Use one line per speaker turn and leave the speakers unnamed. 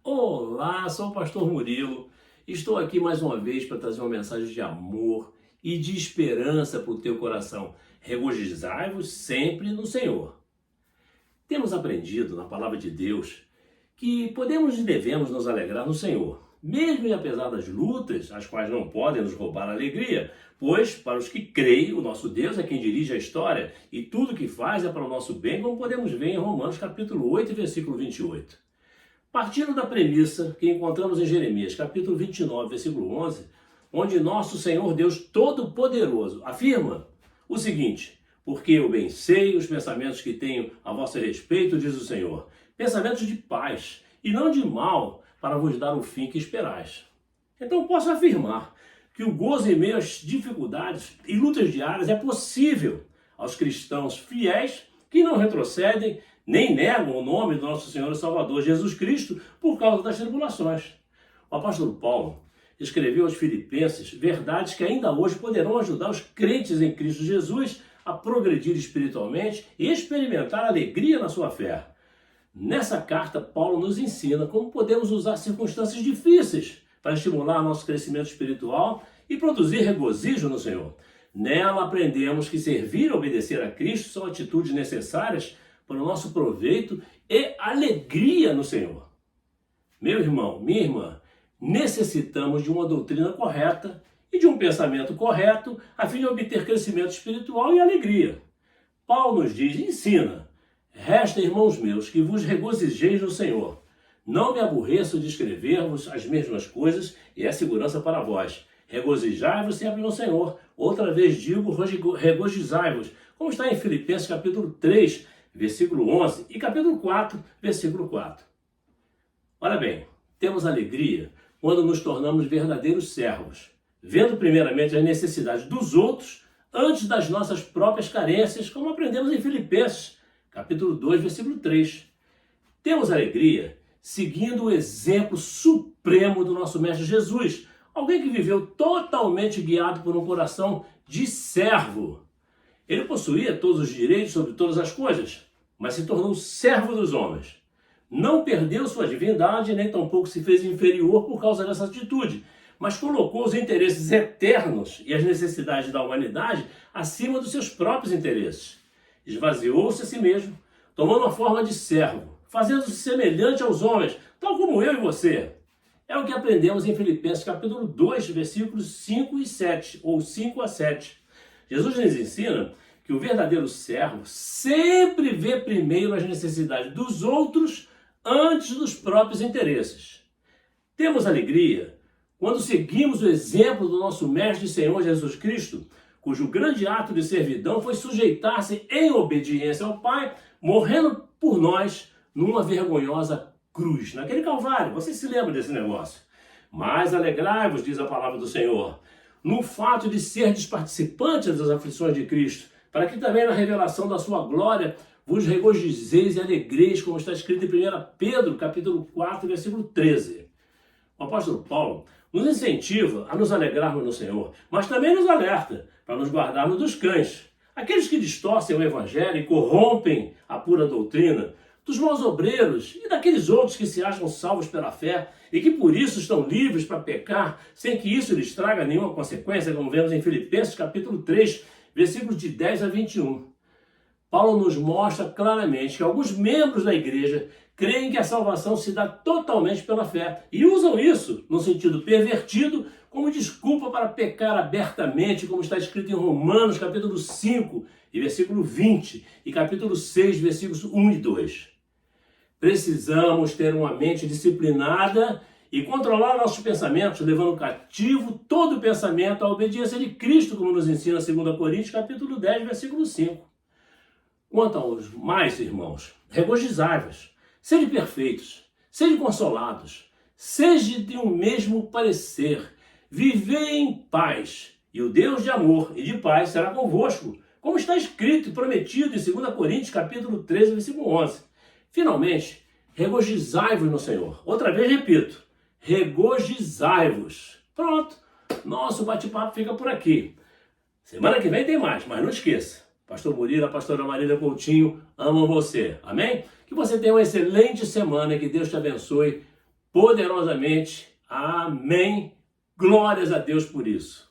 Olá, sou o pastor Murilo. Estou aqui mais uma vez para trazer uma mensagem de amor e de esperança para o teu coração. Regozijai-vos sempre no Senhor. Temos aprendido na palavra de Deus que podemos e devemos nos alegrar no Senhor, mesmo e apesar das lutas, as quais não podem nos roubar a alegria, pois para os que creem, o nosso Deus é quem dirige a história e tudo que faz é para o nosso bem, como podemos ver em Romanos capítulo 8, versículo 28. Partindo da premissa que encontramos em Jeremias, capítulo 29, versículo 11, onde nosso Senhor Deus Todo-Poderoso afirma o seguinte: porque eu bem sei os pensamentos que tenho a vosso respeito, diz o Senhor, pensamentos de paz e não de mal, para vos dar o fim que esperais. Então posso afirmar que o gozo em meio às dificuldades e lutas diárias é possível aos cristãos fiéis que não retrocedem nem negam o nome do nosso Senhor e Salvador Jesus Cristo por causa das tribulações. O apóstolo Paulo escreveu aos Filipenses verdades que ainda hoje poderão ajudar os crentes em Cristo Jesus a progredir espiritualmente e experimentar alegria na sua fé. Nessa carta, Paulo nos ensina como podemos usar circunstâncias difíceis para estimular nosso crescimento espiritual e produzir regozijo no Senhor. Nela aprendemos que servir e obedecer a Cristo são atitudes necessárias para o nosso proveito e alegria no Senhor. Meu irmão, minha irmã, necessitamos de uma doutrina correta e de um pensamento correto a fim de obter crescimento espiritual e alegria. Paulo nos diz, ensina, resta, irmãos meus, que vos regozijeis no Senhor. Não me aborreço de escrever-vos as mesmas coisas e é segurança para vós. Regozijai-vos sempre no Senhor. Outra vez digo, regozijai-vos, como está em Filipenses capítulo 3, versículo 11 e capítulo 4, versículo 4. Olha bem, temos alegria quando nos tornamos verdadeiros servos, vendo primeiramente as necessidades dos outros antes das nossas próprias carências, como aprendemos em Filipenses, capítulo 2, versículo 3. Temos alegria seguindo o exemplo supremo do nosso Mestre Jesus, alguém que viveu totalmente guiado por um coração de servo. Ele possuía todos os direitos sobre todas as coisas, mas se tornou servo dos homens. Não perdeu sua divindade, nem tampouco se fez inferior por causa dessa atitude, mas colocou os interesses eternos e as necessidades da humanidade acima dos seus próprios interesses. Esvaziou-se a si mesmo, tomando a forma de servo, fazendo-se semelhante aos homens, tal como eu e você. É o que aprendemos em Filipenses capítulo 2, versículos 5 e 7, ou 5 a 7. Jesus nos ensina que o verdadeiro servo sempre vê primeiro as necessidades dos outros antes dos próprios interesses. Temos alegria quando seguimos o exemplo do nosso Mestre e Senhor Jesus Cristo, cujo grande ato de servidão foi sujeitar-se em obediência ao Pai, morrendo por nós numa vergonhosa cruz, naquele Calvário. Você se lembra desse negócio? Mas alegrai-vos, diz a palavra do Senhor, no fato de serdes participantes das aflições de Cristo, para que também na revelação da sua glória vos regozijeis e alegreis, como está escrito em 1 Pedro, capítulo 4, versículo 13. O apóstolo Paulo nos incentiva a nos alegrarmos no Senhor, mas também nos alerta para nos guardarmos dos cães, aqueles que distorcem o evangelho e corrompem a pura doutrina, dos maus obreiros e daqueles outros que se acham salvos pela fé e que por isso estão livres para pecar, sem que isso lhes traga nenhuma consequência, como vemos em Filipenses capítulo 3, versículos de 10 a 21. Paulo nos mostra claramente que alguns membros da igreja creem que a salvação se dá totalmente pela fé e usam isso, no sentido pervertido, como desculpa para pecar abertamente, como está escrito em Romanos capítulo 5 e versículo 20 e capítulo 6, versículos 1 e 2. Precisamos ter uma mente disciplinada e controlar nossos pensamentos, levando cativo todo o pensamento à obediência de Cristo, como nos ensina 2 Coríntios, capítulo 10, versículo 5. Quanto aos mais, irmãos, regozijai-vos, sede perfeitos, sede consolados, sede de um mesmo parecer, vivei em paz, e o Deus de amor e de paz será convosco, como está escrito e prometido em 2 Coríntios, capítulo 13, versículo 11. Finalmente, regozijai-vos no Senhor. Outra vez repito, regozijai-vos. Pronto, nosso bate-papo fica por aqui. Semana que vem tem mais, mas não esqueça. Pastor Murilo, a pastora Marília Coutinho amam você. Amém? Que você tenha uma excelente semana e que Deus te abençoe poderosamente. Amém. Glórias a Deus por isso.